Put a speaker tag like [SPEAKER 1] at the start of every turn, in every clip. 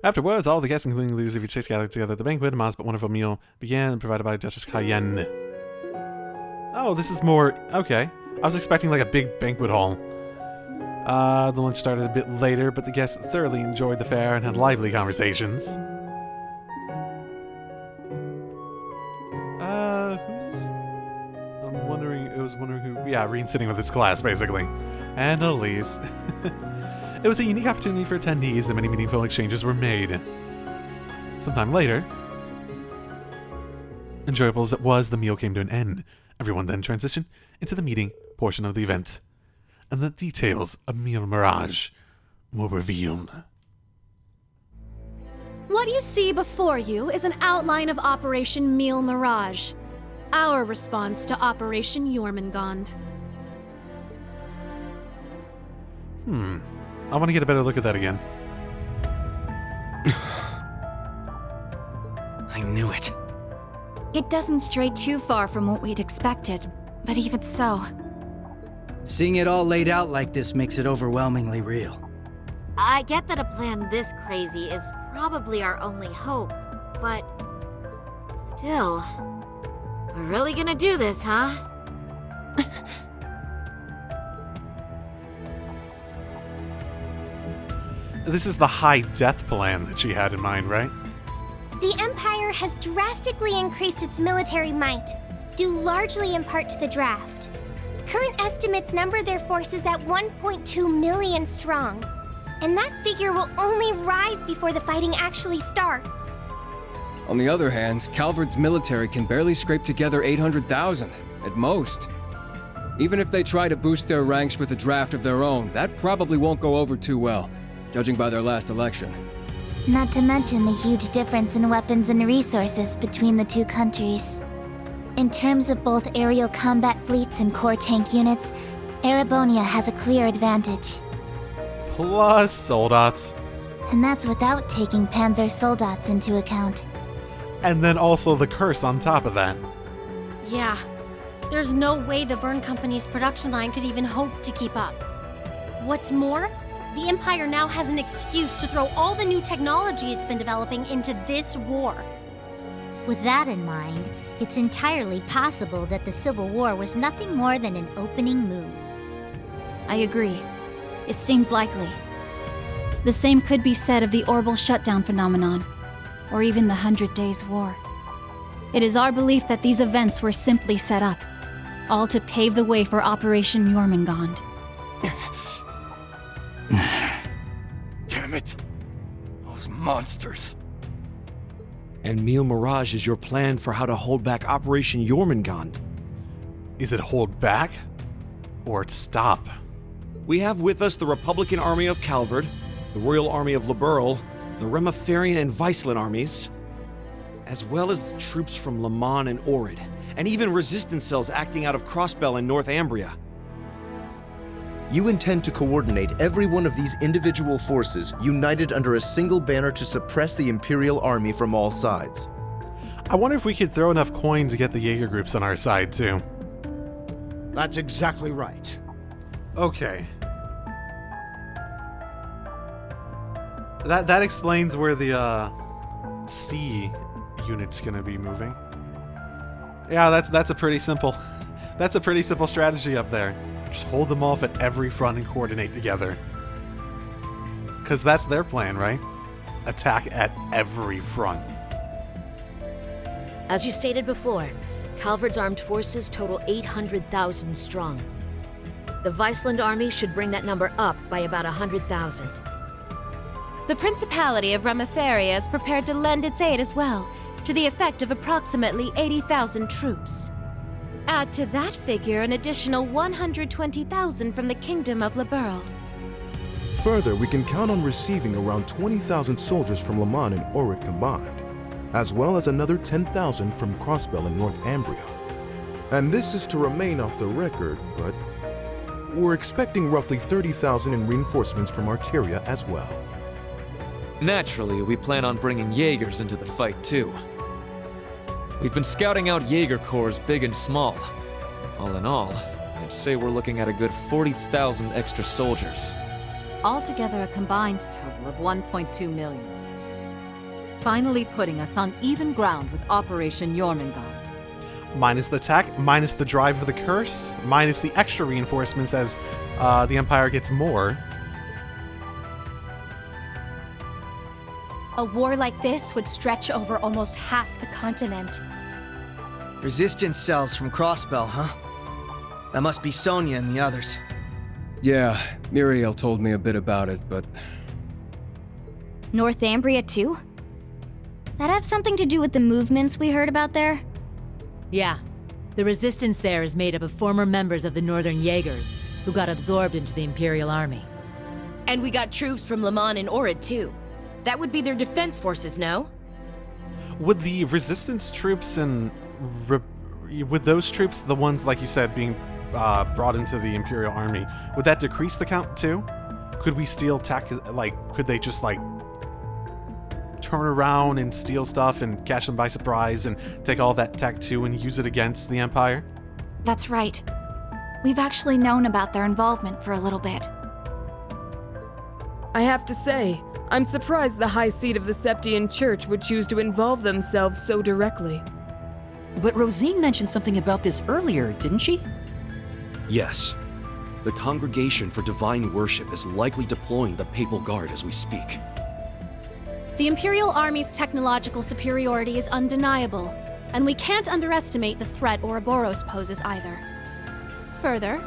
[SPEAKER 1] Afterwards, all the guests, including leaders of each state, gathered together at the banquet. A modest but wonderful meal began, provided by Duchess Cayenne. Oh, this is more... Okay. I was expecting like a big banquet hall. The lunch started a bit later, but the guests thoroughly enjoyed the fare and had lively conversations. I was wondering who... Yeah, Reen sitting with his class, basically. And Elise. It was a unique opportunity for attendees, and many meaningful exchanges were made. Sometime later, enjoyable as it was, the meal came to an end. Everyone then transitioned into the meeting portion of the event, and the details of Mille Mirage were revealed.
[SPEAKER 2] What you see before you is an outline of Operation Mille Mirage, our response to Operation Jormungand.
[SPEAKER 1] I want to get a better look at that again.
[SPEAKER 3] I knew it.
[SPEAKER 4] It doesn't stray too far from what we'd expected, but even so...
[SPEAKER 3] Seeing it all laid out like this makes it overwhelmingly real.
[SPEAKER 5] I get that a plan this crazy is probably our only hope, but... Still... We're really gonna do this, huh?
[SPEAKER 1] This is the high death plan that she had in mind, right?
[SPEAKER 6] The Empire has drastically increased its military might, due largely in part to the draft. Current estimates number their forces at 1.2 million strong, and that figure will only rise before the fighting actually starts.
[SPEAKER 7] On the other hand, Calvard's military can barely scrape together 800,000, at most. Even if they try to boost their ranks with a draft of their own, that probably won't go over too well, judging by their last election.
[SPEAKER 6] Not to mention the huge difference in weapons and resources between the two countries. In terms of both aerial combat fleets and core tank units, Erebonia has a clear advantage.
[SPEAKER 1] Plus soldats.
[SPEAKER 6] And that's without taking Panzer soldats into account.
[SPEAKER 1] And then also the curse on top of that.
[SPEAKER 8] Yeah. There's no way the Verne Company's production line could even hope to keep up. What's more, the Empire now has an excuse to throw all the new technology it's been developing into this war.
[SPEAKER 9] With that in mind, it's entirely possible that the Civil War was nothing more than an opening move.
[SPEAKER 4] I agree. It seems likely. The same could be said of the orbital shutdown phenomenon, or even the 100 Days' War. It is our belief that these events were simply set up, all to pave the way for Operation Jormungand.
[SPEAKER 10] Damn it! Those monsters!
[SPEAKER 11] And Mille Mirage is your plan for how to hold back Operation Jormungand.
[SPEAKER 1] Is it hold back? Or stop?
[SPEAKER 11] We have with us the Republican Army of Calvard, the Royal Army of Liberl, the Remiferian and Viceland armies, as well as troops from Le Mans and Orid, and even resistance cells acting out of Crossbell in Northumbria.
[SPEAKER 12] You intend to coordinate every one of these individual forces united under a single banner to suppress the Imperial Army from all sides.
[SPEAKER 1] I wonder if we could throw enough coin to get the Jaeger groups on our side, too.
[SPEAKER 11] That's exactly right.
[SPEAKER 1] Okay. That explains where the C unit's gonna be moving. Yeah, that's a pretty simple that's a pretty simple strategy up there. Just hold them off at every front and coordinate together. Cause that's their plan, right? Attack at every front.
[SPEAKER 13] As you stated before, Calvard's armed forces total 800,000 strong. The Viceland army should bring that number up by about 100,000.
[SPEAKER 8] The Principality of Remiferia is prepared to lend its aid as well, to the effect of approximately 80,000 troops. Add to that figure an additional 120,000 from the Kingdom of Liberl.
[SPEAKER 14] Further, we can count on receiving around 20,000 soldiers from Le Mans and Orid combined, as well as another 10,000 from Crossbell and Northumbria. And this is to remain off the record, but we're expecting roughly 30,000 in reinforcements from Arteria as well.
[SPEAKER 15] Naturally, we plan on bringing Jaegers into the fight too. We've been scouting out Jaeger corps big and small. All in all, I'd say we're looking at a good 40,000 extra soldiers.
[SPEAKER 16] Altogether a combined total of 1.2 million. finally putting us on even ground with Operation Jormungand.
[SPEAKER 1] Minus the attack, minus the drive of the curse, minus the extra reinforcements as the Empire gets more.
[SPEAKER 17] A war like this would stretch over almost half the continent.
[SPEAKER 3] Resistance cells from Crossbell, huh? That must be Sonya and the others.
[SPEAKER 7] Yeah, Muriel told me a bit about it, but...
[SPEAKER 9] Northumbria too? That have something to do with the movements we heard about there?
[SPEAKER 18] Yeah. The resistance there is made up of former members of the Northern Jaegers, who got absorbed into the Imperial Army.
[SPEAKER 17] And we got troops from Le Mans and Orid too. That would be their defense forces, no?
[SPEAKER 1] Would the resistance troops and... would those troops, the ones, like you said, being brought into the Imperial Army, would that decrease the count too? Could we steal tech, could they just, turn around and steal stuff and catch them by surprise and take all that tech too and use it against the Empire?
[SPEAKER 4] That's right. We've actually known about their involvement for a little bit.
[SPEAKER 19] I have to say, I'm surprised the High Seat of the Septian Church would choose to involve themselves so directly.
[SPEAKER 20] But Rosine mentioned something about this earlier, didn't she?
[SPEAKER 11] Yes. The Congregation for Divine Worship is likely deploying the Papal Guard as we speak.
[SPEAKER 2] The Imperial Army's technological superiority is undeniable, and we can't underestimate the threat Ouroboros poses either. Further,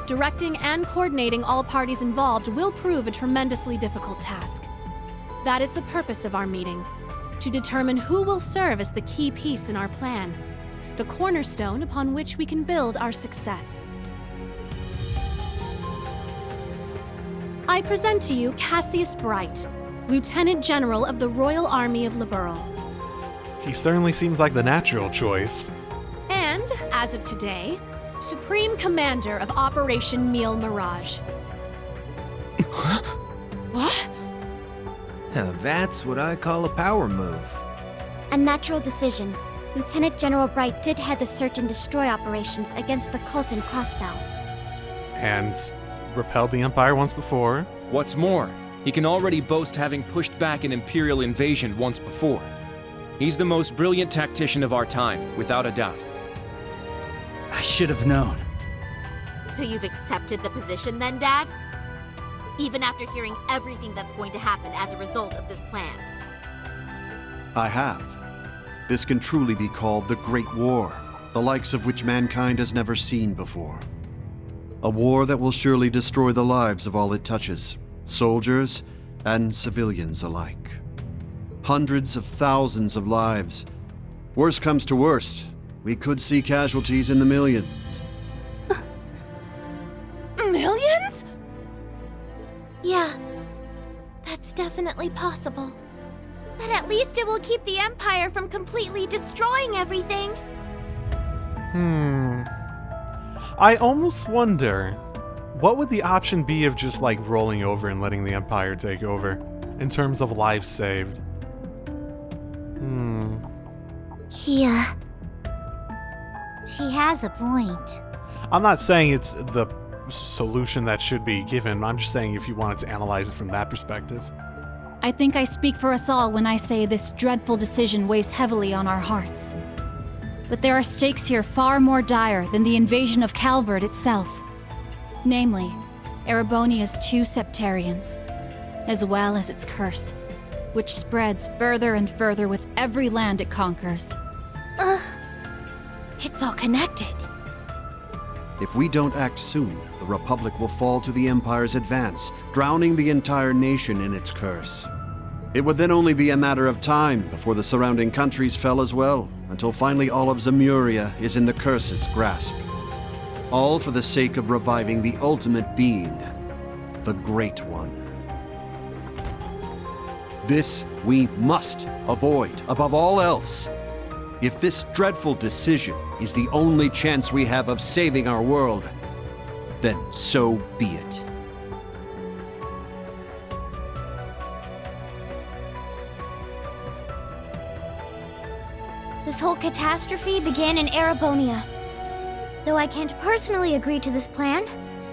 [SPEAKER 2] directing and coordinating all parties involved will prove a tremendously difficult task. That is the purpose of our meeting, to determine who will serve as the key piece in our plan, the cornerstone upon which we can build our success. I present to you Cassius Bright, Lieutenant General of the Royal Army of Liberl.
[SPEAKER 1] He certainly seems like the natural choice.
[SPEAKER 2] And, as of today, Supreme Commander of Operation Mille Mirage.
[SPEAKER 17] What?
[SPEAKER 3] Now that's what I call a power move.
[SPEAKER 9] A natural decision. Lieutenant General Bright did head the search and destroy operations against the cult in Crossbell.
[SPEAKER 1] And repelled the Empire once before.
[SPEAKER 21] What's more, he can already boast having pushed back an Imperial invasion once before. He's the most brilliant tactician of our time, without a doubt.
[SPEAKER 3] I should have known.
[SPEAKER 5] So you've accepted the position then, Dad? Even after hearing everything that's going to happen as a result of this plan?
[SPEAKER 22] I have. This can truly be called the Great War, the likes of which mankind has never seen before. A war that will surely destroy the lives of all it touches, soldiers and civilians alike. Hundreds of thousands of lives. Worst comes to worst, we could see casualties in the millions.
[SPEAKER 17] Millions?
[SPEAKER 9] Yeah, that's definitely possible. But at least it will keep the Empire from completely destroying everything.
[SPEAKER 1] I almost wonder, what would the option be of just rolling over and letting the Empire take over, in terms of lives saved?
[SPEAKER 9] Yeah. She has a point.
[SPEAKER 1] I'm not saying it's the solution that should be given, I'm just saying if you wanted to analyze it from that perspective.
[SPEAKER 4] I think I speak for us all when I say this dreadful decision weighs heavily on our hearts. But there are stakes here far more dire than the invasion of Calvard itself. Namely, Erebonia's 2 septarians, as well as its curse, which spreads further and further with every land it conquers.
[SPEAKER 17] It's all connected.
[SPEAKER 22] If we don't act soon, the Republic will fall to the Empire's advance, drowning the entire nation in its curse. It would then only be a matter of time before the surrounding countries fell as well, until finally all of Zemuria is in the curse's grasp. All for the sake of reviving the ultimate being, the Great One. This we must avoid above all else. If this dreadful decision is the only chance we have of saving our world, then so be it.
[SPEAKER 9] This whole catastrophe began in Erebonia. Though I can't personally agree to this plan,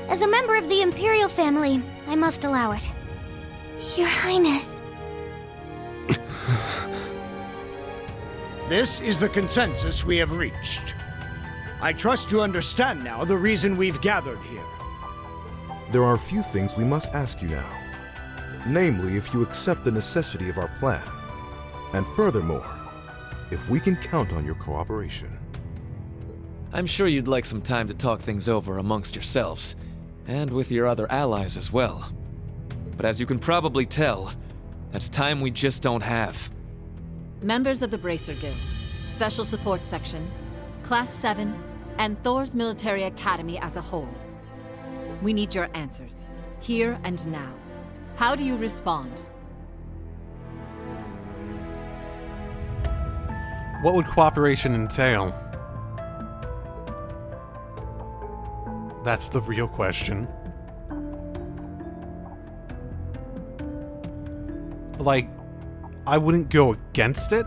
[SPEAKER 9] as a member of the Imperial family, I must allow it. Your Highness.
[SPEAKER 6] This is the consensus we have reached. I trust you understand now the reason we've gathered here.
[SPEAKER 14] There are a few things we must ask you now. Namely, if you accept the necessity of our plan. And furthermore, if we can count on your cooperation.
[SPEAKER 15] I'm sure you'd like some time to talk things over amongst yourselves, and with your other allies as well. But as you can probably tell, that's time we just don't have.
[SPEAKER 16] Members of the Bracer Guild, Special Support Section, Class 7, and Thor's Military Academy as a whole. We need your answers, here and now. How do you respond?
[SPEAKER 1] What would cooperation entail? That's the real question. Like, I wouldn't go against it,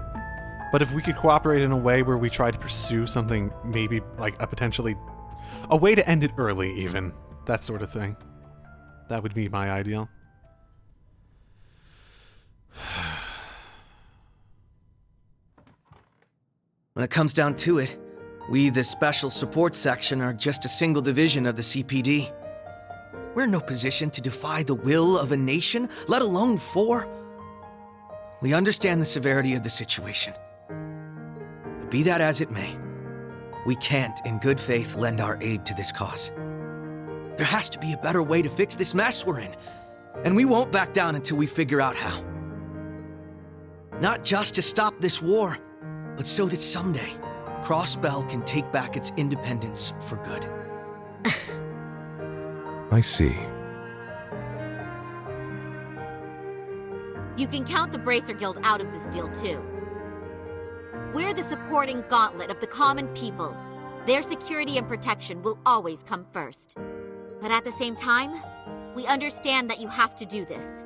[SPEAKER 1] but if we could cooperate in a way where we try to pursue something, maybe like a way to end it early even, that sort of thing. That would be my ideal.
[SPEAKER 3] When it comes down to it, we, the Special Support Section, are just a single division of the CPD. We're in no position to defy the will of a nation, let alone 4. We understand the severity of the situation. But be that as it may, we can't, in good faith, lend our aid to this cause. There has to be a better way to fix this mess we're in, and we won't back down until we figure out how. Not just to stop this war, but so that someday, Crossbell can take back its independence for good.
[SPEAKER 14] I see.
[SPEAKER 5] You can count the Bracer Guild out of this deal, too. We're the supporting gauntlet of the common people. Their security and protection will always come first. But at the same time, we understand that you have to do this.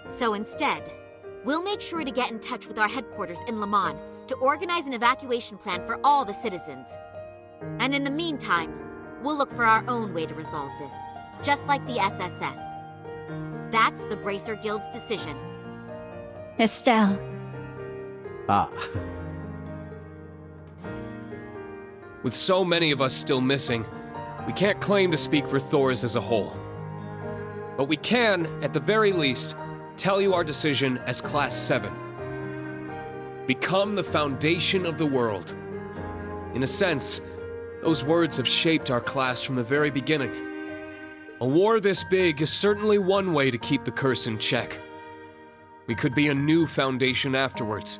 [SPEAKER 5] So instead, we'll make sure to get in touch with our headquarters in Le Mans to organize an evacuation plan for all the citizens. And in the meantime, we'll look for our own way to resolve this, just like the SSS. That's the Bracer Guild's decision.
[SPEAKER 4] Estelle.
[SPEAKER 22] Ah.
[SPEAKER 21] With so many of us still missing, we can't claim to speak for Thors as a whole. But we can, at the very least, tell you our decision as Class 7. Become the foundation of the world. In a sense, those words have shaped our class from the very beginning. A war this big is certainly one way to keep the curse in check. We could be a new foundation afterwards,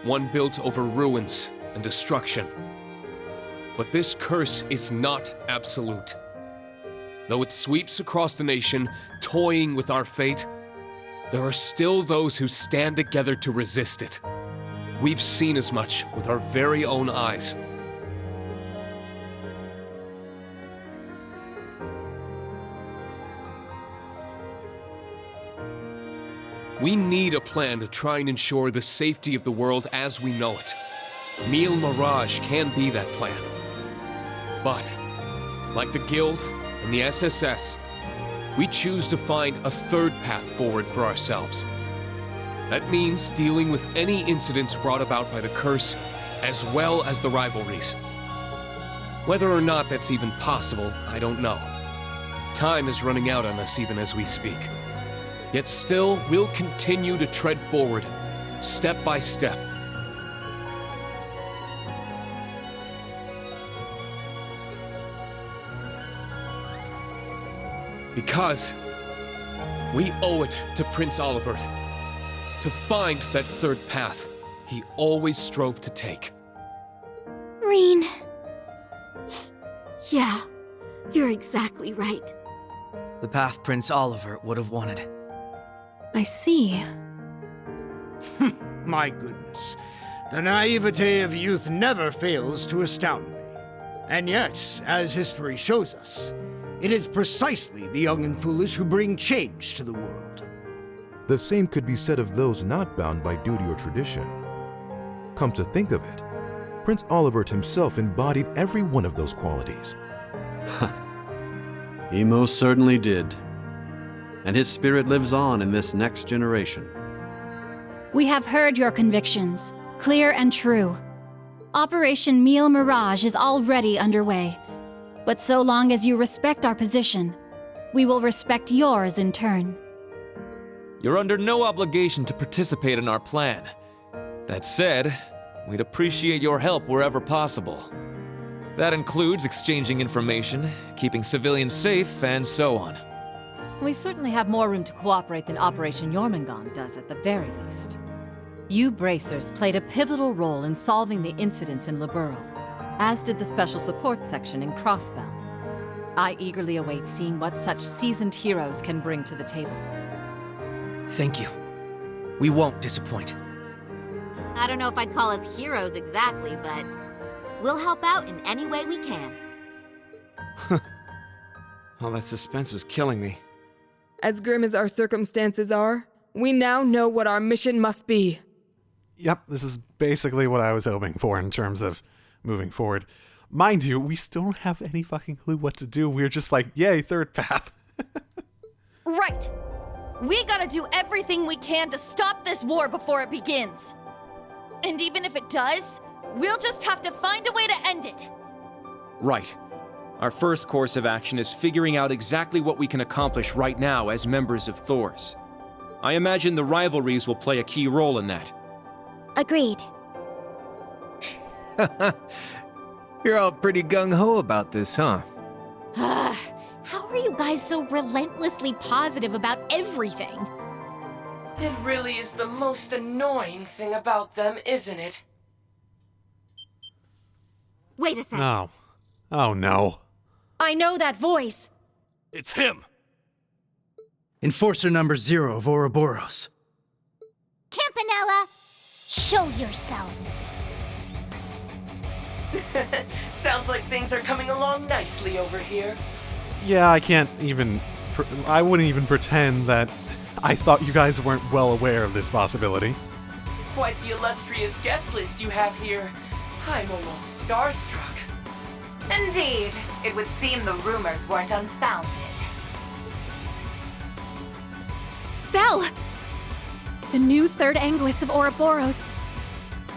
[SPEAKER 21] one built over ruins and destruction. But this curse is not absolute. Though it sweeps across the nation, toying with our fate, there are still those who stand together to resist it. We've seen as much with our very own eyes. We need a plan to try and ensure the safety of the world as we know it. Mille Mirage can be that plan. But, like the Guild and the SSS, we choose to find a third path forward for ourselves. That means dealing with any incidents brought about by the curse, as well as the rivalries. Whether or not that's even possible, I don't know. Time is running out on us even as we speak. Yet still, we'll continue to tread forward, step by step. Because we owe it to Prince Olivert to find that third path he always strove to take.
[SPEAKER 5] Reen. Yeah, you're exactly right.
[SPEAKER 3] The path Prince Olivert would have wanted.
[SPEAKER 2] I see.
[SPEAKER 6] My goodness. The naivete of youth never fails to astound me. And yet, as history shows us, it is precisely the young and foolish who bring change to the world.
[SPEAKER 14] The same could be said of those not bound by duty or tradition. Come to think of it, Prince Olivert himself embodied every one of those qualities.
[SPEAKER 22] He most certainly did. And his spirit lives on in this next generation.
[SPEAKER 4] We have heard your convictions, Clear and true. Operation Mille Mirage is already underway. But so long as you respect our position, we will respect yours in turn.
[SPEAKER 15] You're under no obligation to participate in our plan. That said, we'd appreciate your help wherever possible. That includes exchanging information, keeping civilians safe, and so on.
[SPEAKER 16] We certainly have more room to cooperate than Operation Jormungand does at the very least. You Bracers played a pivotal role in solving the incidents in Liberl, as did the Special Support Section in Crossbell. I eagerly await seeing what such seasoned heroes can bring to the table.
[SPEAKER 3] Thank you. We won't disappoint.
[SPEAKER 5] I don't know if I'd call us heroes exactly, but we'll help out in any way we can.
[SPEAKER 11] All that suspense was killing me.
[SPEAKER 19] As grim as our circumstances are, we now know what our mission must be.
[SPEAKER 1] Yep, this is basically what I was hoping for in terms of moving forward. Mind you, we still don't have any fucking clue what to do. We're just like, yay, third path.
[SPEAKER 10] Right! We gotta do everything we can to stop this war before it begins. And even if it does, we'll just have to find a way to end it.
[SPEAKER 12] Right. Our first course of action is figuring out exactly what we can accomplish right now as members of Thors. I imagine the rivalries will play a key role in that.
[SPEAKER 9] Agreed.
[SPEAKER 23] You're all pretty gung-ho about this, huh?
[SPEAKER 24] How are you guys so relentlessly positive about everything?
[SPEAKER 25] It really is the most annoying thing about them, isn't it?
[SPEAKER 5] Wait a second.
[SPEAKER 1] No. Oh, no.
[SPEAKER 10] I know that voice.
[SPEAKER 23] It's him!
[SPEAKER 26] Enforcer number 0 of Ouroboros.
[SPEAKER 9] Campanella, show yourself.
[SPEAKER 25] Sounds like things are coming along nicely over here.
[SPEAKER 1] Yeah, I can't even... I wouldn't even pretend that I thought you guys weren't well aware of this possibility.
[SPEAKER 25] Quite the illustrious guest list you have here. I'm almost starstruck.
[SPEAKER 27] Indeed. It would seem the rumors weren't unfounded.
[SPEAKER 2] Belle! The new third Anguis of Ouroboros.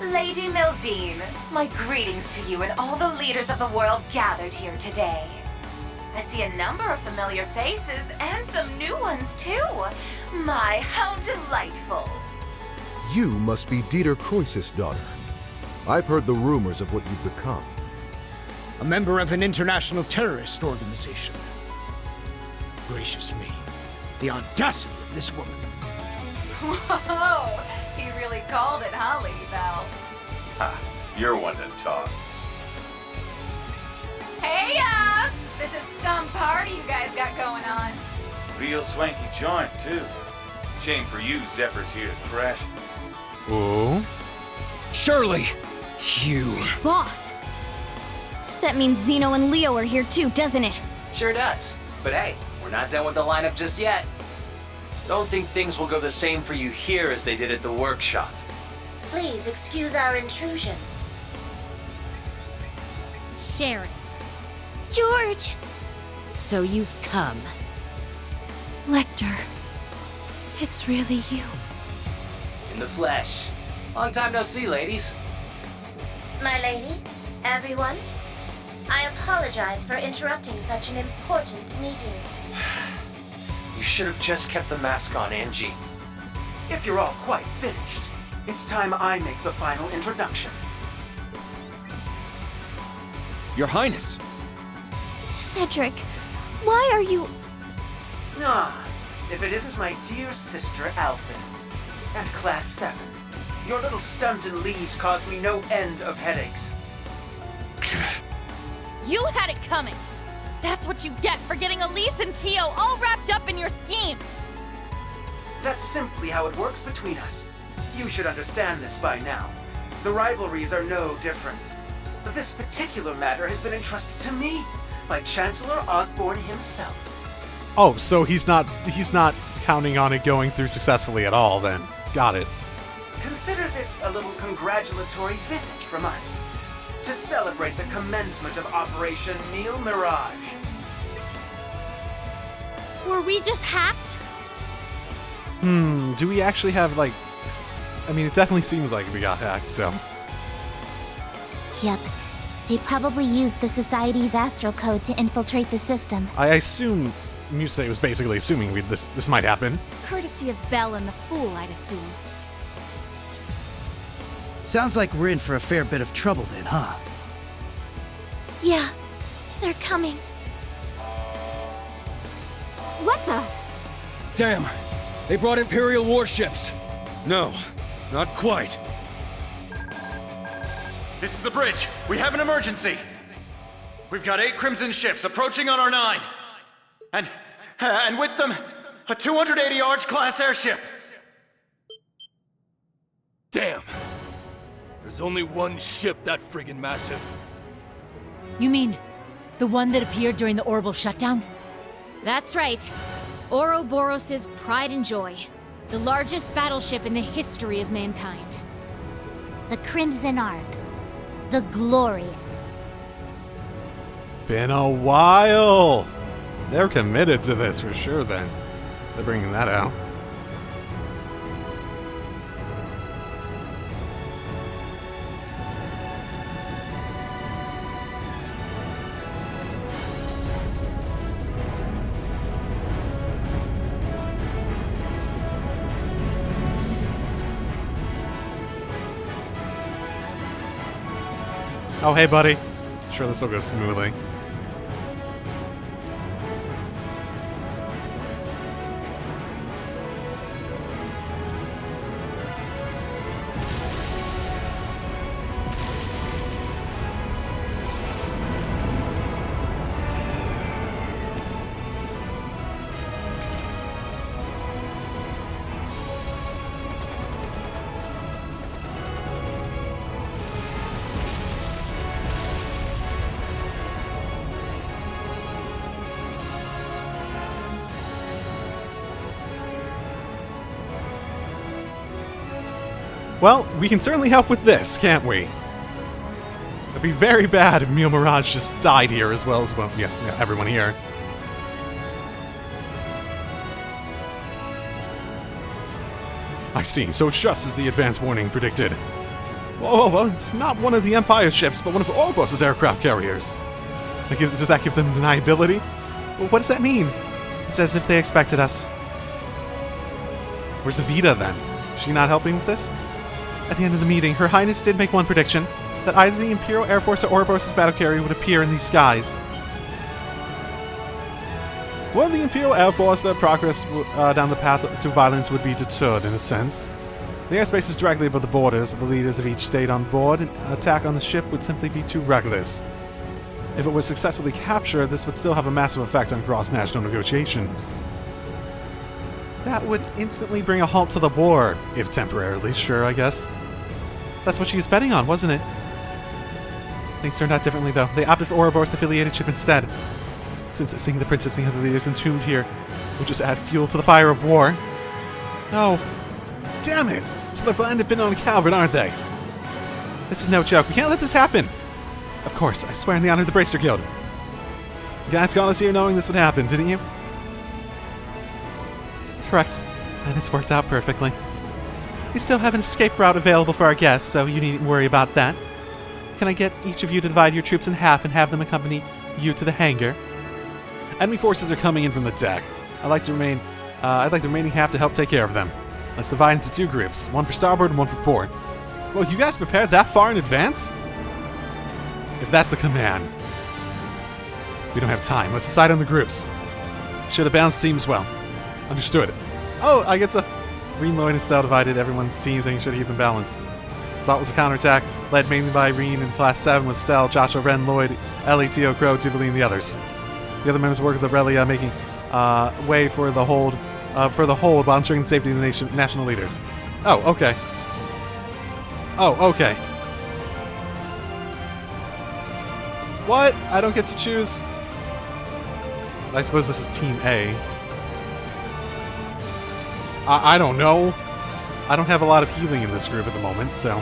[SPEAKER 27] Lady Mildine, my greetings to you and all the leaders of the world gathered here today. I see a number of familiar faces and some new ones too. My, how delightful.
[SPEAKER 14] You must be Dieter Croesus' daughter. I've heard the rumors of what you've become.
[SPEAKER 6] A member of an international terrorist organization. Gracious me, the audacity of this woman.
[SPEAKER 27] Whoa, he really called it, huh, Lady Belle?
[SPEAKER 28] Ha, you're one to talk.
[SPEAKER 27] Hey, this is some party you guys got going on.
[SPEAKER 28] Real swanky joint, too. Shame for you, Zephyr's here to crash.
[SPEAKER 1] Oh?
[SPEAKER 3] Shirley! You...
[SPEAKER 24] Boss! That means Zeno and Leo are here too, doesn't it?
[SPEAKER 29] Sure does. But hey, we're not done with the lineup just yet. Don't think things will go the same for you here as they did at the workshop.
[SPEAKER 9] Please excuse our intrusion.
[SPEAKER 24] Sharon.
[SPEAKER 9] George!
[SPEAKER 17] So you've come.
[SPEAKER 2] Lecter. It's really you.
[SPEAKER 29] In the flesh. Long time no see, ladies.
[SPEAKER 9] My lady, everyone, I apologize for interrupting such an important meeting.
[SPEAKER 29] You should have just kept the mask on, Angie.
[SPEAKER 30] If you're all quite finished, it's time I make the final introduction.
[SPEAKER 12] Your Highness!
[SPEAKER 24] Cedric, why are you...
[SPEAKER 30] Ah, if it isn't my dear sister, Alphen. And Class 7. Your little stunt in leaves caused me no end of headaches.
[SPEAKER 10] You had it coming. That's what you get for getting Elise and Tio all wrapped up in your schemes.
[SPEAKER 30] That's simply how it works between us. You should understand this by now. The rivalries are no different. But this particular matter has been entrusted to me by Chancellor Osborne himself.
[SPEAKER 1] Oh, so he's not counting on it going through successfully at all then. Got it.
[SPEAKER 30] Consider this a little congratulatory visit from us to celebrate the commencement of Operation Mille Mirage.
[SPEAKER 10] Were we just hacked?
[SPEAKER 1] Do we actually have, like, I mean, it definitely seems like we got hacked, so...
[SPEAKER 9] Yep. They probably used the Society's astral code to infiltrate the system.
[SPEAKER 1] I assume Musei was basically assuming this might happen.
[SPEAKER 24] Courtesy of Belle and the Fool, I'd assume.
[SPEAKER 26] Sounds like we're in for a fair bit of trouble then, huh?
[SPEAKER 9] Yeah, they're coming.
[SPEAKER 5] What the?
[SPEAKER 4] Damn! They brought Imperial warships!
[SPEAKER 11] No, not quite.
[SPEAKER 7] This is the bridge. We have an emergency. We've got 8 Crimson ships approaching on our 9. And with them, a 280 Arch-class airship.
[SPEAKER 4] Damn! There's only one ship that friggin' massive.
[SPEAKER 24] You mean the one that appeared during the orbital shutdown? That's right. Ouroboros' pride and joy. The largest battleship in the history of mankind.
[SPEAKER 9] The Crimson Ark. The Glorious.
[SPEAKER 1] Been a while! They're committed to this for sure then. They're bringing that out. Oh, hey, buddy. Sure, this will go smoothly. Well, we can certainly help with this, can't we? It'd be very bad if Mille Mirage just died here as well as, well, yeah, everyone here. I see, so it's just as the advance warning predicted. Whoa, it's not one of the Empire ships, but one of Ouroboros' aircraft carriers. Does that give them deniability? Well, what does that mean? It's as if they expected us. Where's Evita, then? Is she not helping with this? At the end of the meeting, Her Highness did make one prediction, that either the Imperial Air Force or Ouroboros' battle carrier would appear in these skies. Well, the Imperial Air Force, their progress down the path to violence would be deterred, in a sense. The airspace is directly above the borders. The leaders of each state on board. An attack on the ship would simply be too reckless. If it was successfully captured, this would still have a massive effect on cross-national negotiations. That would instantly bring a halt to the war, if temporarily, sure, I guess. That's what she was betting on, wasn't it? Things turned out differently, though. They opted for Ouroboros' affiliated ship instead. Since seeing the princess and the other leaders entombed here would just add fuel to the fire of war. Oh, damn it! So they're planning to pin on Calvert, aren't they? This is no joke. We can't let this happen! Of course, I swear in the honor of the Bracer Guild. You guys got us here knowing this would happen, didn't you? Correct. And it's worked out perfectly. We still have an escape route available for our guests, so you needn't worry about that. Can I get each of you to divide your troops in half and have them accompany you to the hangar? Enemy forces are coming in from the deck. I'd like the remaining half to help take care of them. Let's divide into 2 groups, one for starboard and one for port. Well, you guys prepared that far in advance? If that's the command. We don't have time. Let's decide on the groups. Should have balanced teams well. Understood. Oh, I get to... Reen, Lloyd, and Stell divided everyone's teams, making sure to keep them balanced. Assault was a counterattack, led mainly by Reen in Class 7 with Stell, Joshua, Ren, Lloyd, Ellie, Tio, Crow, Tuvalu, and the others. The other members worked with Aurelia, making way for the hold while ensuring the safety of the national leaders. Oh, okay. Oh, okay. What? I don't get to choose? I suppose this is Team A. I don't know. I don't have a lot of healing in this group at the moment, so...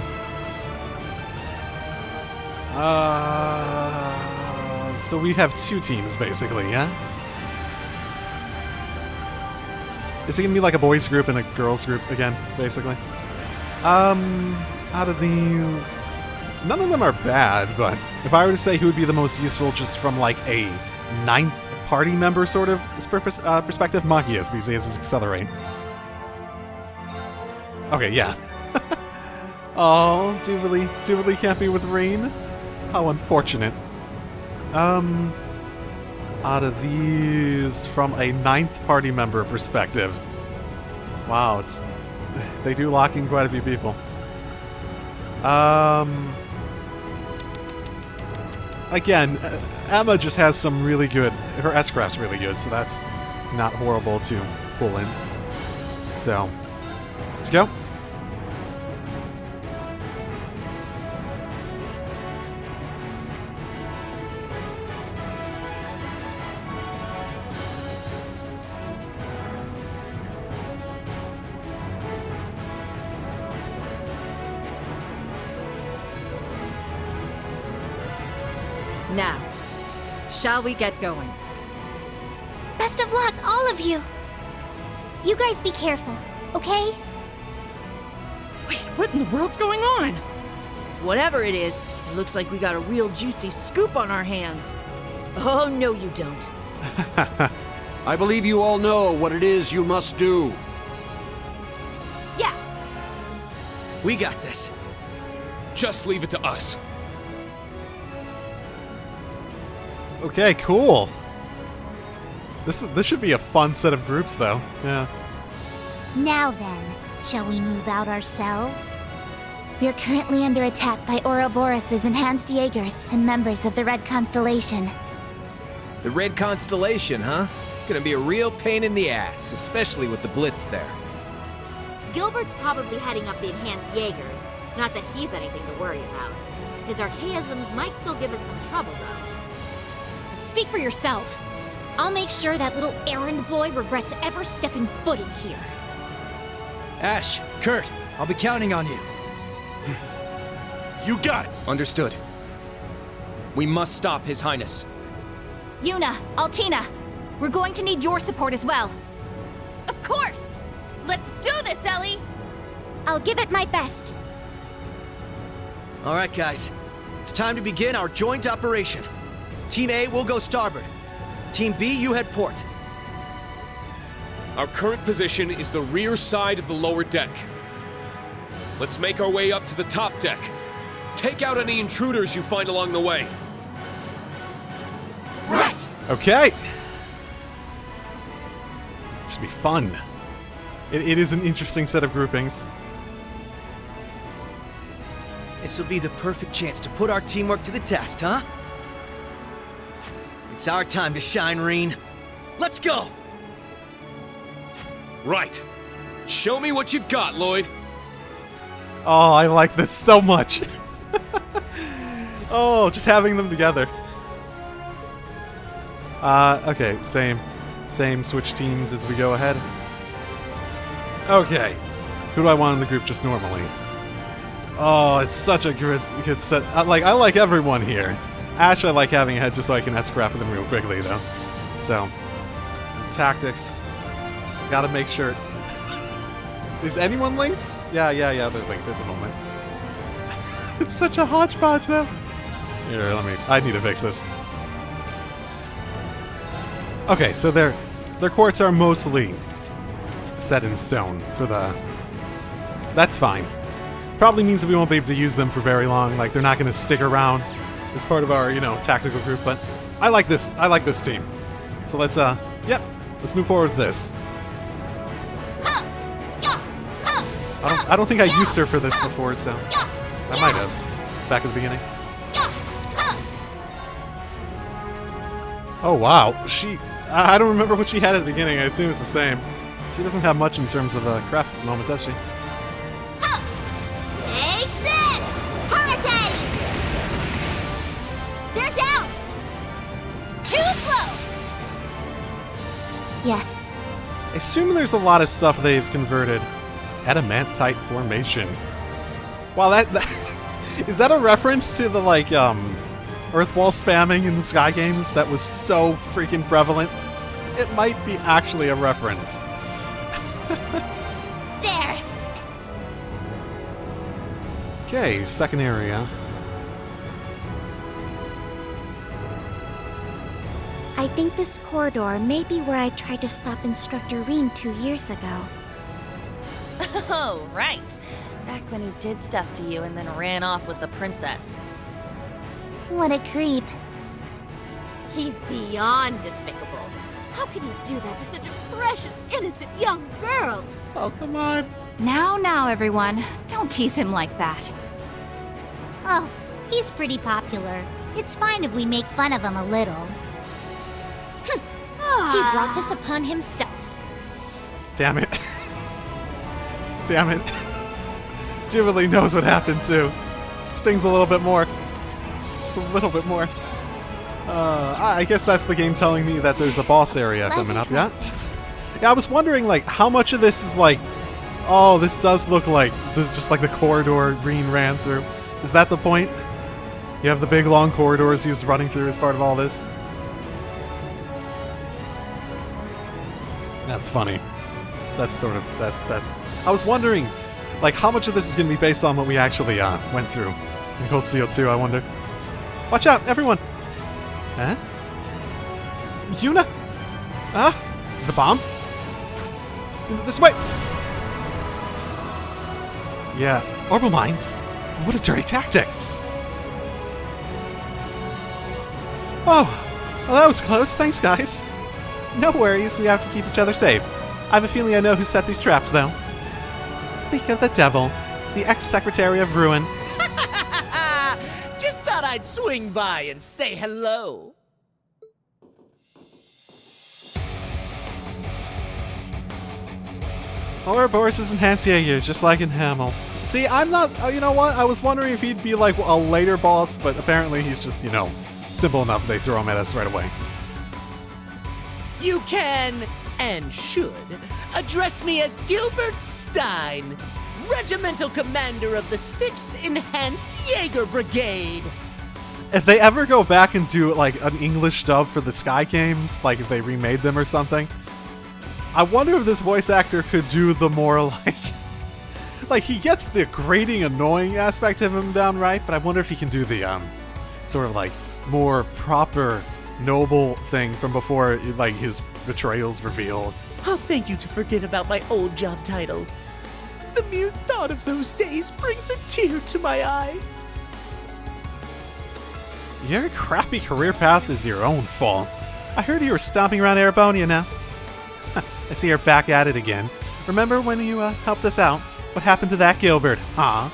[SPEAKER 1] So we have 2 teams, basically, yeah? Is it gonna be like a boys group and a girls group again, basically? Out of these, none of them are bad, but if I were to say who would be the most useful just from like a ninth party member sort of perspective, Machias, because he has his Accelerate. Okay, yeah. Oh, Jubilee can't be with Rain? How unfortunate. Out of these, from a ninth party member perspective. Wow, they do lock in quite a few people. Again, Emma just has some really good... Her S-Craft's really good, so that's not horrible to pull in. So, let's go.
[SPEAKER 10] Now, shall we get going?
[SPEAKER 9] Best of luck, all of you. You guys be careful, okay?
[SPEAKER 8] Wait, what in the world's going on? Whatever it is, it looks like we got a real juicy scoop on our hands. Oh, no you don't.
[SPEAKER 13] I believe you all know what it is you must do.
[SPEAKER 10] Yeah.
[SPEAKER 3] We got this.
[SPEAKER 12] Just leave it to us.
[SPEAKER 1] Okay, cool. This should be a fun set of groups, though. Yeah.
[SPEAKER 9] Now then, shall we move out ourselves? We're currently under attack by Ouroboros' enhanced Jaegers and members of the Red Constellation.
[SPEAKER 15] The Red Constellation, huh? Gonna be a real pain in the ass, especially with the Blitz there.
[SPEAKER 5] Gilbert's probably heading up the enhanced Jaegers. Not that he's anything to worry about. His archaisms might still give us some trouble, though.
[SPEAKER 2] Speak for yourself. I'll make sure that little errand boy regrets ever stepping foot in here.
[SPEAKER 26] Ash, Kurt, I'll be counting on you.
[SPEAKER 12] You got it! Understood. We must stop His Highness.
[SPEAKER 10] Yuna, Altina, we're going to need your support as well. Of course! Let's do this, Ellie!
[SPEAKER 9] I'll give it my best.
[SPEAKER 3] All right, guys. It's time to begin our joint operation. Team A will go starboard. Team B, you head port.
[SPEAKER 12] Our current position is the rear side of the lower deck. Let's make our way up to the top deck. Take out any intruders you find along the way.
[SPEAKER 10] Right!
[SPEAKER 1] Okay. Should be fun. It is an interesting set of groupings.
[SPEAKER 3] This will be the perfect chance to put our teamwork to the test, huh? It's our time to shine, Reen. Let's go!
[SPEAKER 12] Right. Show me what you've got, Lloyd.
[SPEAKER 1] Oh, I like this so much. Oh, just having them together. Okay, same switch teams as we go ahead. Okay, who do I want in the group just normally? Oh, it's such a good set. I like everyone here. Ash, I like having ahead just so I can S-Craft with them real quickly, though. So, tactics. Gotta make sure. Is anyone linked? Yeah, they're linked at the moment. It's such a hodgepodge, though. Here, I need to fix this. Okay, so their courts are mostly set in stone for the... That's fine. Probably means that we won't be able to use them for very long. Like, they're not going to stick around as part of our, tactical group, but I like this team. So let's move forward with this. I don't think I used her for this before, so I might have back at the beginning. Oh wow, I don't remember what she had at the beginning. I assume it's the same. She doesn't have much in terms of crafts at the moment, does she?
[SPEAKER 9] Take this! Hurricane! They're down! Too slow! Yes.
[SPEAKER 1] I assume there's a lot of stuff they've converted. Adamantite formation. Wow, that is that a reference to the Earthwall spamming in the Sky games that was so freaking prevalent? It might be actually a reference.
[SPEAKER 9] There!
[SPEAKER 1] Okay, second area.
[SPEAKER 9] I think this corridor may be where I tried to stop Instructor Reen 2 years ago.
[SPEAKER 10] Oh, right. Back when he did stuff to you and then ran off with the princess.
[SPEAKER 9] What a creep.
[SPEAKER 5] He's beyond despicable. How could he do that to such a precious, innocent young girl?
[SPEAKER 1] Oh, come on.
[SPEAKER 10] Now, everyone. Don't tease him like that.
[SPEAKER 9] Oh, he's pretty popular. It's fine if we make fun of him a little.
[SPEAKER 2] He brought this upon himself.
[SPEAKER 1] Damn it. Damn it. Jubilee knows what happened too. Stings a little bit more. Just a little bit more. I guess that's the game telling me that there's a boss area coming up, yeah? Yeah, I was wondering, like, how much of this is like, oh, this does look like, this is just like the corridor Green ran through. Is that the point? You have the big long corridors he was running through as part of all this? That's funny. That's sort of, that's, I was wondering, like, how much of this is going to be based on what we actually went through in Cold Steel 2, I wonder. Watch out, everyone! Huh? Yuna? Huh? Is it a bomb? This way! Yeah, orbital mines? What a dirty tactic! Oh, well that was close, thanks guys. No worries, we have to keep each other safe. I have a feeling I know who set these traps, though. Speak of the devil, the ex-secretary of Ruin.
[SPEAKER 6] Just thought I'd swing by and say hello.
[SPEAKER 1] Ouroboros is enhancing here, just like in Hamel. See, I'm not, you know what, I was wondering if he'd be like a later boss, but apparently he's just, you know, simple enough they throw him at us right away.
[SPEAKER 6] You can, and should, address me as Gilbert Stein, Regimental Commander of the 6th Enhanced Jaeger Brigade.
[SPEAKER 1] If they ever go back and do, like, an English dub for the Sky games, like if they remade them or something, I wonder if this voice actor could do the more, like, he gets the grating, annoying aspect of him down right, but I wonder if he can do the, sort of, like, more proper, noble thing from before, like, his betrayal's revealed.
[SPEAKER 6] I'll thank you to forget about my old job title. The mere thought of those days brings a tear to my eye.
[SPEAKER 1] Your crappy career path is your own fault. I heard you were stomping around Erebonia now. I see you're back at it again. Remember when you helped us out? What happened to that Gilbert, huh?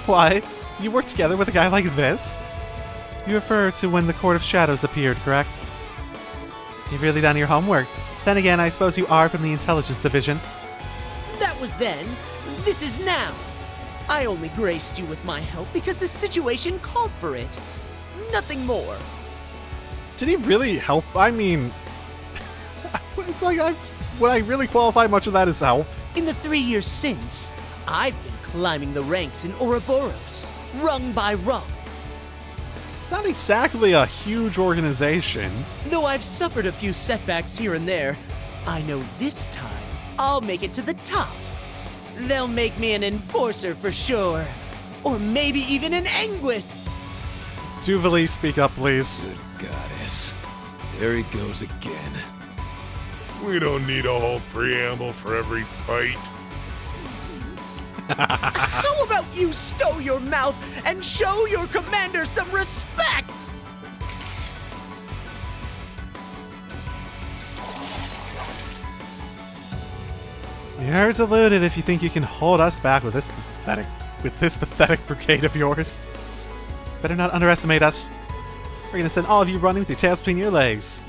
[SPEAKER 1] Why, you worked together with a guy like this? You refer to when the Court of Shadows appeared, correct? You've really done your homework. Then again, I suppose you are from the Intelligence Division.
[SPEAKER 6] That was then. This is now. I only graced you with my help because the situation called for it. Nothing more.
[SPEAKER 1] Did he really help? I mean, it's like, would I really qualify much of that as help?
[SPEAKER 6] In the 3 years since, I've been climbing the ranks in Ouroboros, rung by rung.
[SPEAKER 1] It's not exactly a huge organization.
[SPEAKER 6] Though I've suffered a few setbacks here and there, I know this time I'll make it to the top. They'll make me an enforcer for sure. Or maybe even an Anguis.
[SPEAKER 1] Jubilee, speak up, please.
[SPEAKER 4] Good goddess. There he goes again. We don't need a whole preamble for every fight.
[SPEAKER 6] How about you stow your mouth and show your commander some respect?
[SPEAKER 1] Yours eluded if you think you can hold us back with this pathetic brigade of yours. Better not underestimate us. We're gonna send all of you running with your tails between your legs.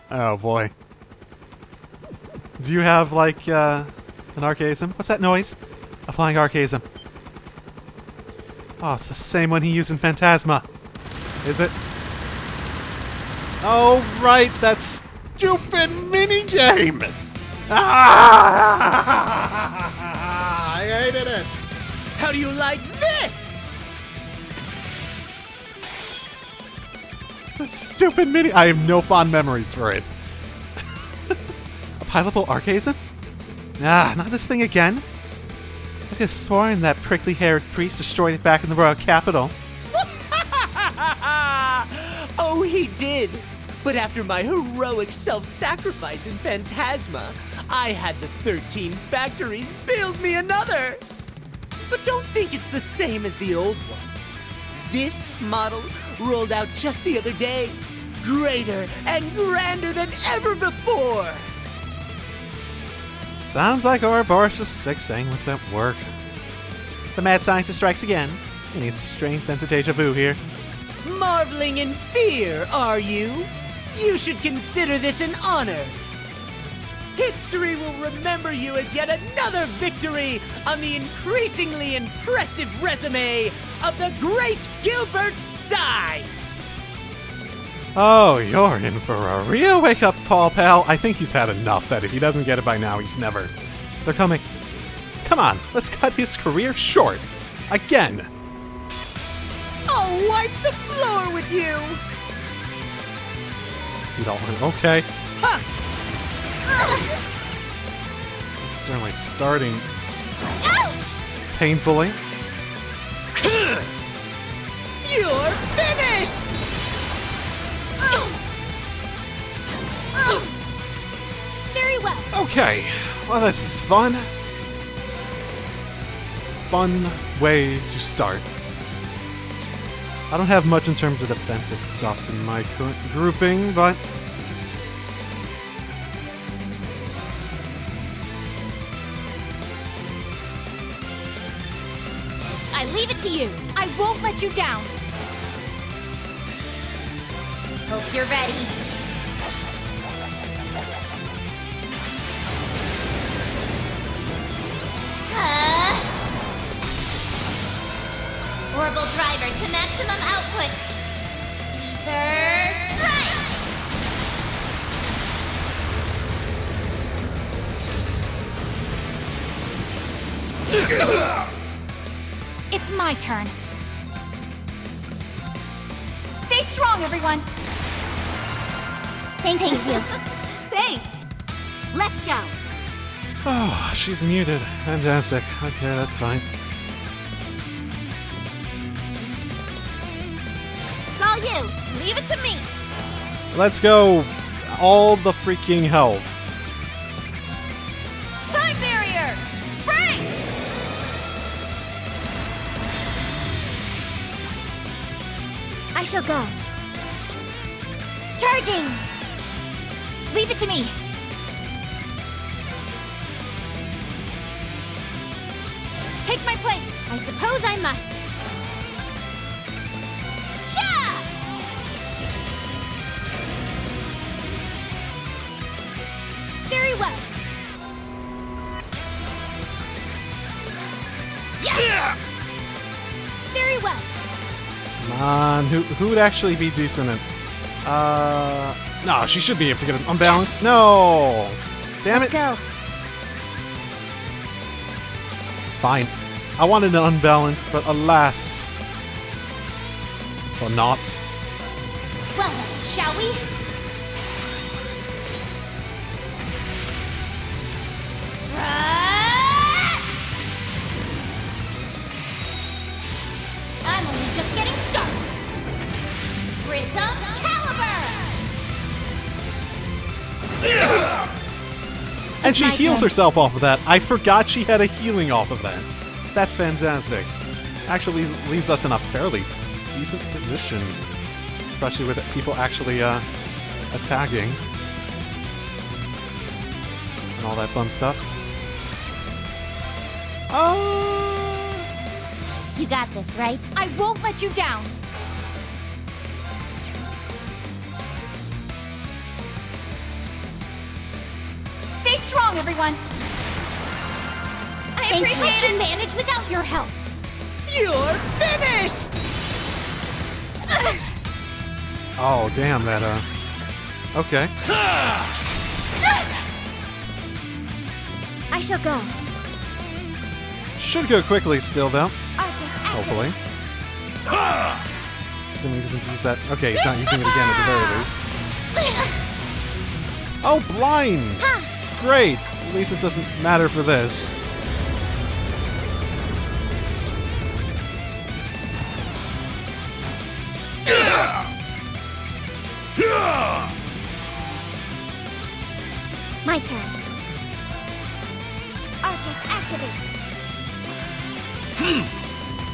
[SPEAKER 1] Oh boy. Do you have, like, an archaism? What's that noise? A flying archaism. Oh, it's the same one he used in Phantasma. Is it? Oh, right, that stupid minigame! Ah! I hated it!
[SPEAKER 6] How do you like this?
[SPEAKER 1] That stupid mini. I have no fond memories for it. A pileable archaism? Ah, not this thing again. I could have sworn that prickly-haired priest destroyed it back in the royal capital.
[SPEAKER 6] Oh, he did. But after my heroic self-sacrifice in Phantasma, I had the 13 factories build me another. But don't think it's the same as the old one. This model rolled out just the other day, greater and grander than ever before.
[SPEAKER 1] Sounds like Ouroboros' sixth thing was at work. The mad scientist strikes again. Any strange sense of deja vu here.
[SPEAKER 6] Marveling in fear, are you? You should consider this an honor. History will remember you as yet another victory on the increasingly impressive resume of the great Gilbert Stein.
[SPEAKER 1] Oh, you're in for a real wake-up call, pal. I think he's had enough that if he doesn't get it by now, he's never. They're coming. Come on, let's cut his career short. Again.
[SPEAKER 6] I'll wipe the floor with you.
[SPEAKER 1] You don't want. Okay.
[SPEAKER 6] Ha!
[SPEAKER 1] Certainly starting painfully.
[SPEAKER 6] You're finished!
[SPEAKER 2] Very well.
[SPEAKER 1] Okay. Well, this is fun. Fun way to start. I don't have much in terms of defensive stuff in my current grouping, but
[SPEAKER 2] I leave it to you. I won't let you down.
[SPEAKER 10] Hope you're ready.
[SPEAKER 9] Orbital driver to maximum output. Ether strike!
[SPEAKER 2] It's my turn. Stay strong, everyone.
[SPEAKER 9] Thank you.
[SPEAKER 5] Thanks. Let's go.
[SPEAKER 1] oh, she's muted. Fantastic. Okay, that's fine.
[SPEAKER 5] It's all you.
[SPEAKER 10] Leave it to me.
[SPEAKER 1] Let's go. All the freaking health.
[SPEAKER 10] Time barrier! Break!
[SPEAKER 2] I shall go. Charging! Leave it to me. Take my place. I suppose I must. Cha! Very well. Yeah! Very well.
[SPEAKER 1] Come on. Who would actually be decent at... No, she should be able to get an unbalanced. No! Damn it.
[SPEAKER 2] Let's go.
[SPEAKER 1] Fine. I wanted an unbalanced, but alas. For not.
[SPEAKER 2] Well then, shall we? I'm only just getting started. Prism Caliber!
[SPEAKER 1] And she
[SPEAKER 2] my
[SPEAKER 1] heals
[SPEAKER 2] turn.
[SPEAKER 1] herself off of that. I forgot she had a healing off of that. That's fantastic. Actually leaves us in a fairly decent position. Especially with people actually attacking. And all that fun stuff.
[SPEAKER 2] You got this, right? I won't let you down. Stay strong, everyone.
[SPEAKER 10] I
[SPEAKER 2] Think
[SPEAKER 10] appreciate
[SPEAKER 2] I can
[SPEAKER 10] it.
[SPEAKER 2] manage without your help.
[SPEAKER 6] You're finished!
[SPEAKER 1] Oh, damn, that, okay.
[SPEAKER 2] I shall go.
[SPEAKER 1] Should go quickly still, though.
[SPEAKER 2] Arcus activate.
[SPEAKER 1] Hopefully. Assuming he doesn't use that. Okay, he's not using it again at the very least. Oh, blind! Great! At least it doesn't matter for this.
[SPEAKER 9] My turn. Arcus, activate.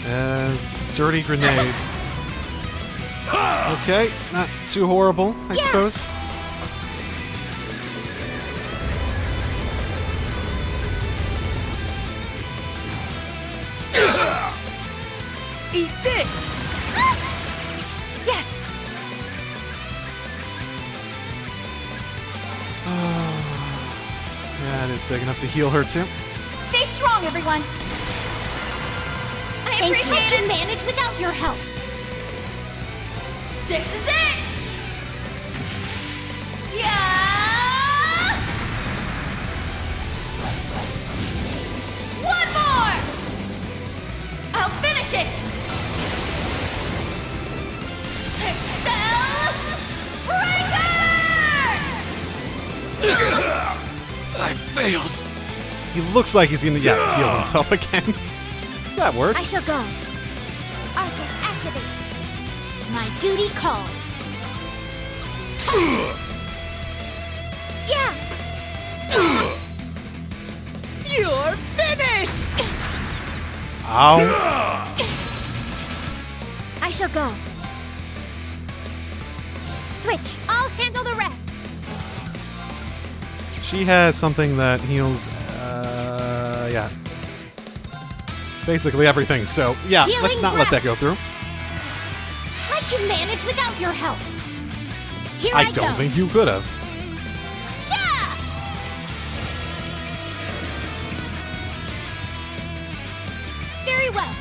[SPEAKER 1] As dirty grenade. Okay, not too horrible, I suppose.
[SPEAKER 8] Eat this!
[SPEAKER 9] Yes!
[SPEAKER 1] Yeah, it is big enough to heal her too.
[SPEAKER 9] Stay strong, everyone! I appreciate
[SPEAKER 2] I can manage without your help.
[SPEAKER 9] This is it! Yeah! One more! I'll finish it! Excel Breaker!
[SPEAKER 11] I failed.
[SPEAKER 1] He looks like he's gonna heal himself again. So that works.
[SPEAKER 9] I shall go. Arcus, activate.
[SPEAKER 2] My duty calls.
[SPEAKER 9] Yeah!
[SPEAKER 8] You're finished!
[SPEAKER 1] Ow.
[SPEAKER 9] I shall go. Switch. I'll handle the rest.
[SPEAKER 1] She has something that heals, yeah. Basically everything, so yeah,
[SPEAKER 2] Healing
[SPEAKER 1] let's not let that go through.
[SPEAKER 2] I can manage without your help. Here I go.
[SPEAKER 1] don't think you could have.
[SPEAKER 2] Cha! Very well.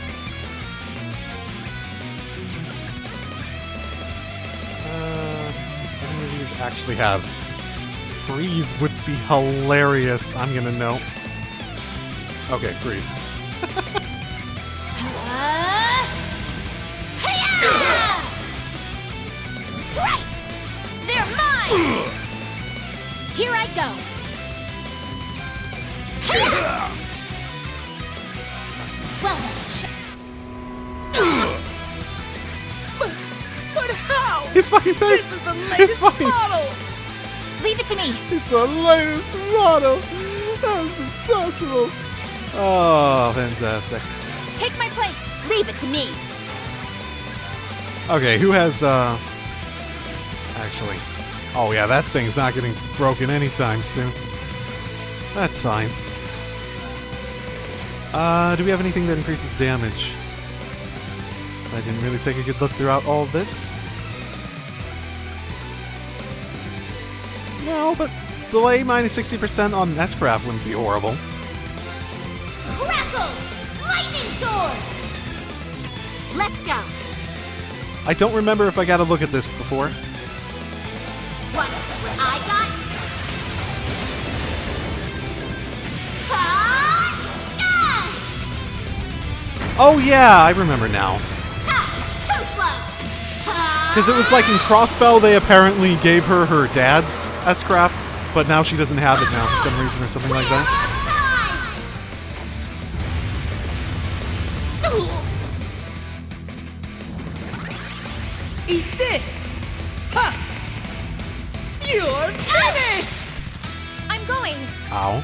[SPEAKER 1] Any of these actually have freeze would be hilarious. I'm gonna know. Okay, freeze.
[SPEAKER 2] Strike! They're mine! Here I go. Well then,
[SPEAKER 8] But how?
[SPEAKER 1] His fucking face!
[SPEAKER 8] This is the
[SPEAKER 1] His
[SPEAKER 8] latest
[SPEAKER 1] fucking...
[SPEAKER 8] model!
[SPEAKER 2] leave it to me.
[SPEAKER 1] It's the latest model! How is this possible? Oh, fantastic.
[SPEAKER 2] Take my place. Leave it to me.
[SPEAKER 1] Okay, who has, actually... Oh yeah, that thing's not getting broken anytime soon. That's fine. Do we have anything that increases damage? I didn't really take a good look throughout all of this. No, but delay minus 60% on S-Craft wouldn't be horrible.
[SPEAKER 2] Crackle! Lightning sword!
[SPEAKER 5] Let's go.
[SPEAKER 1] I don't remember if I got a look at this before.
[SPEAKER 5] What I got?
[SPEAKER 1] Oh yeah, I remember now.
[SPEAKER 5] Too slow.
[SPEAKER 1] Because it was like in Crossbell, they apparently gave her her dad's S-Craft, but now she doesn't have it now for some reason or something like that.
[SPEAKER 8] Eat this! Ha! You're finished!
[SPEAKER 2] I'm going.
[SPEAKER 1] Ow.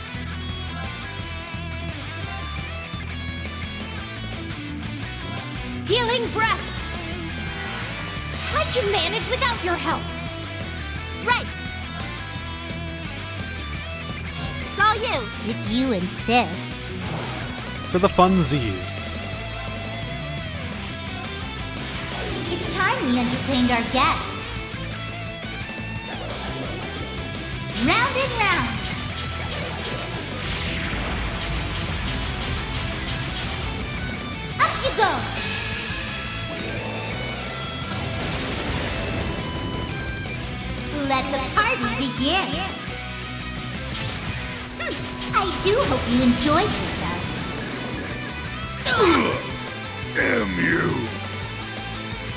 [SPEAKER 2] Healing breath. I can manage without your help.
[SPEAKER 5] Right. It's all you.
[SPEAKER 9] If you insist.
[SPEAKER 1] For the funsies.
[SPEAKER 9] It's time we entertained our guests. Round and round. Up you go. Let the party begin. I do hope you enjoyed yourself.
[SPEAKER 4] Damn you!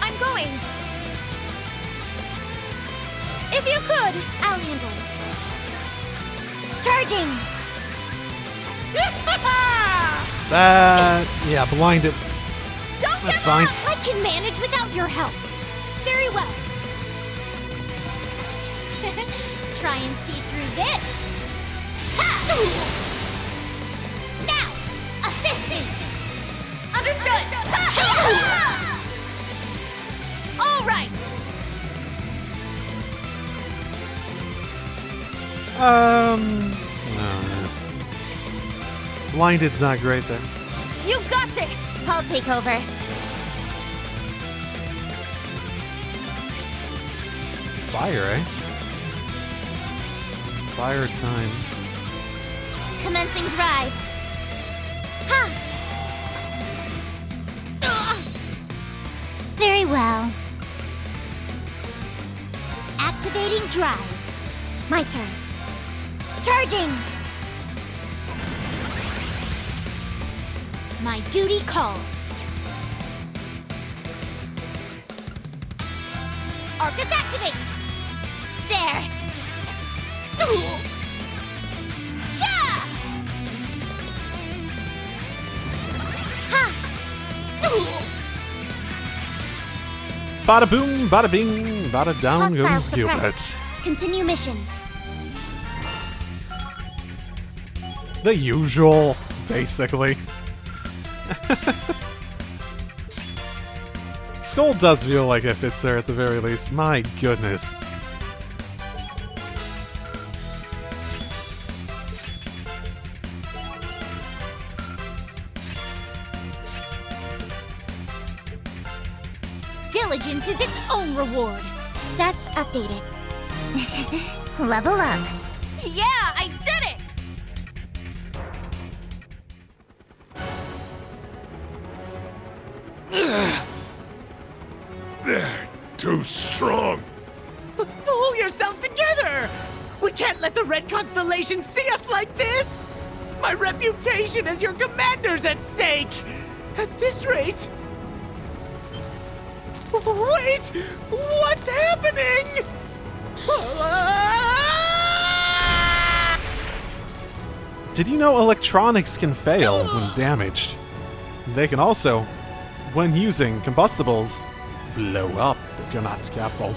[SPEAKER 2] I'm going.
[SPEAKER 9] If you could, I'll handle it. Charging!
[SPEAKER 1] Yeah, blinded. That's fine.
[SPEAKER 9] I can manage without your help.
[SPEAKER 2] Very well. Try and see through this. Ha! Now, assist me.
[SPEAKER 10] Understood! All right!
[SPEAKER 1] No. Blinded's not great there.
[SPEAKER 10] You got this!
[SPEAKER 9] I'll take over.
[SPEAKER 1] Fire, eh? Fire time.
[SPEAKER 9] Commencing drive. Ha! Very well. Activating drive. My turn. Charging!
[SPEAKER 2] My duty calls. Arcus activate!
[SPEAKER 9] There! Cha! Ha!
[SPEAKER 1] Bada boom, bada bing, bada down
[SPEAKER 9] Hostile
[SPEAKER 1] goes
[SPEAKER 9] suppressed.
[SPEAKER 1] Gilbert.
[SPEAKER 9] Continue mission.
[SPEAKER 1] The usual, basically. Skull does feel like it fits there at the very least. My goodness.
[SPEAKER 2] Diligence is its own reward.
[SPEAKER 9] Stats updated. Level up.
[SPEAKER 10] Yeah, I did it!
[SPEAKER 4] They're too strong.
[SPEAKER 6] Pull yourselves together! We can't let the Red Constellation see us like this! My reputation as your commander's at stake! At this rate... Wait! What's happening?
[SPEAKER 1] Did you know electronics can fail when damaged? They can also, when using combustibles, blow up if you're not careful.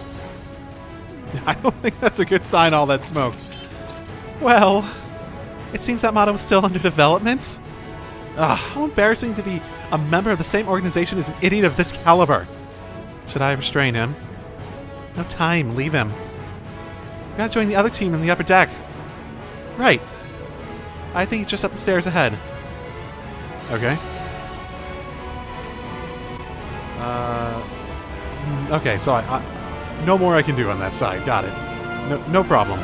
[SPEAKER 1] I don't think that's a good sign, all that smoke. Well, it seems that motto is still under development. How embarrassing to be a member of the same organization as an idiot of this caliber. Should I restrain him? No time, leave him. We gotta join the other team in the upper deck. Right. I think he's just up the stairs ahead. Okay. Okay, so I no more I can do on that side. Got it. No problem.